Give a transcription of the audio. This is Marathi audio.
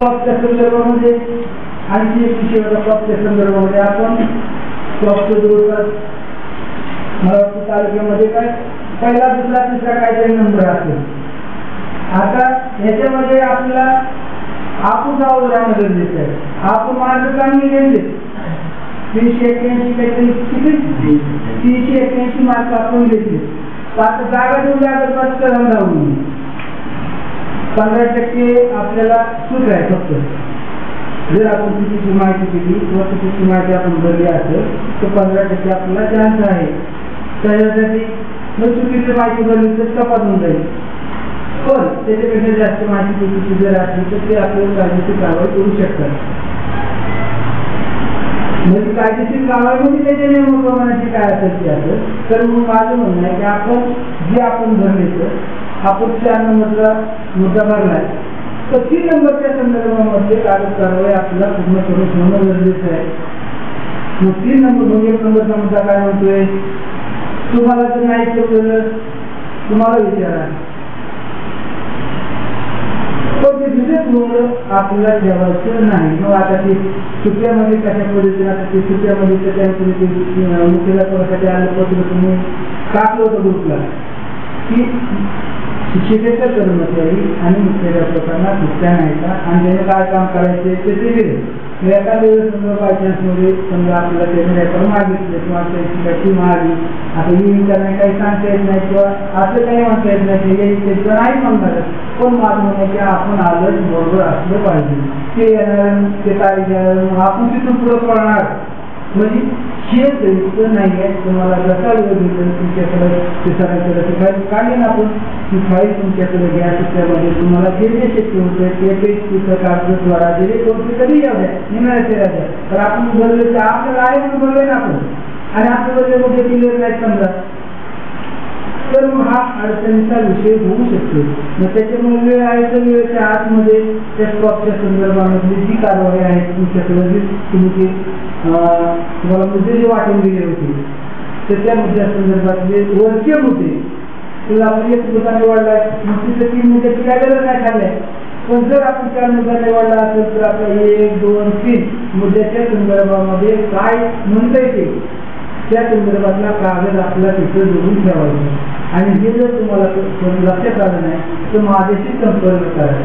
क्रॉपच्या संदर्भामध्ये आणखी एक विषय होता. क्रॉपच्या संदर्भामध्ये आपण क्रॉपचे दिवसात मला वाटतं तालुक्यामध्ये काय पहिला दुसरा तिसरा काहीतरी नंबर असेल. आता ह्याच्यामध्ये आपल्याला आपण जावं राहणं गरजेचं आहे. आपण मार्ग चांगली घेतले 381 काहीतरी किती 381 मार्क आपण घेतले. आता जागा देऊन जागा राहून 15% आपल्याला सूट आहे. फक्त जर आपण चुकीची माहिती दिली किंवा चुकीची माहिती आपण भरली असेल तर 15% आपल्याला चान्स आहे. त्याच्यासाठी चुकीची माहिती भरली तर तपासून जाईल. पण त्याच्यापेक्षा जास्त माहिती चुकीची जर असली तर ते आपल्याला कायदेशीर कारवाई करू शकतात. म्हणजे कायदेशीर कारवाई म्हणजे त्याच्या नियमप्रमाणाची काय असेल ती असेल. तर मग माझं म्हणणं आहे की आपण जे आपण भरले तर आपण 4 नंबरचा मुद्दा भरलाय तर 3 नंबरच्या संदर्भामध्ये कारवाई आपल्याला पूर्ण करून ठेवणं गरजेचं आहे. मग 3 नंबर म्हणजे 1 नंबरचा मुद्दा काय म्हणतोय, तुम्हाला जर नाही केलं तुम्हाला विचारा पण ते दुसरेच आपल्याला ठेवायचं नाही. मग आता ते सुट्ट्यामध्ये कशा पद्धतीने आता ते सुट्ट्यामध्ये त्या मुख्याध्यापकासाठी आलं पत्र तुम्ही टाकलं होतं ग्रुपला की शिक्षकेतर कर्मचारी आणि मुख्याध्यापकांना सुट्ट्या नाही का आणि त्याने काय काम करायचे ते दिले. एखाद्या वेळेस समजा बाय चान्समध्ये समजा आपल्याला त्याने रेकॉर्ड मागितले किंवा त्यांची मागली आता येईल का नाही काही सांगता येत नाही किंवा असं काही म्हणता येत नाही त्याचं नाही म्हणणार. पण माझं म्हणणं की आपण आलंच बरोबर असलं पाहिजे. ते येणार ते तारीख येणार आपण तिथून पुढं पळणार म्हणजे हे सोयीस्कर नाही आहे. तुम्हाला जसा वेळ भेटेल तुमच्याकडे ते सरांकडे ते फाईल काढली ना आपण ती फाईल तुमच्याकडे घ्या. त्यामध्ये तुम्हाला जे जे शक्य होतं ते तिथं कागदद्वारा जे कोणते कधी येऊ द्या निघायचे राहत्या. तर आपण भरले तर आपल्याला आहे म्हणून भरले ना आपण आणि आपल्याला मध्ये क्लिअर नाही समजा तर मग हा अडचणीचा विषय होऊ शकतो. मग त्याच्यामुळे वेळ आहे तर वेळेच्या आतमध्ये त्या स्टॉकच्या संदर्भामध्ये जी कारवाई आहे तुमच्याकडे जी तुम्ही तुम्हाला मुद्दे जे वाटून दिले होते तर त्या मुद्द्या संदर्भातले वरचे मुद्दे तर आपण एक मुद्दा निवडला मग तिथे 3 मुद्द्याची काय गरज नाही ठरल्या. पण जर आपण 4 मुद्दा निवडला असेल तर आपल्या 1, 2, 3 मुद्द्याच्या संदर्भामध्ये काय म्हणता येते त्या संदर्भातला कागद आपला तिथं जोडून ठेवायचा. आणि हे जर तुम्हाला लक्षात आलं नाही तर माझ्याशी संपर्क करा.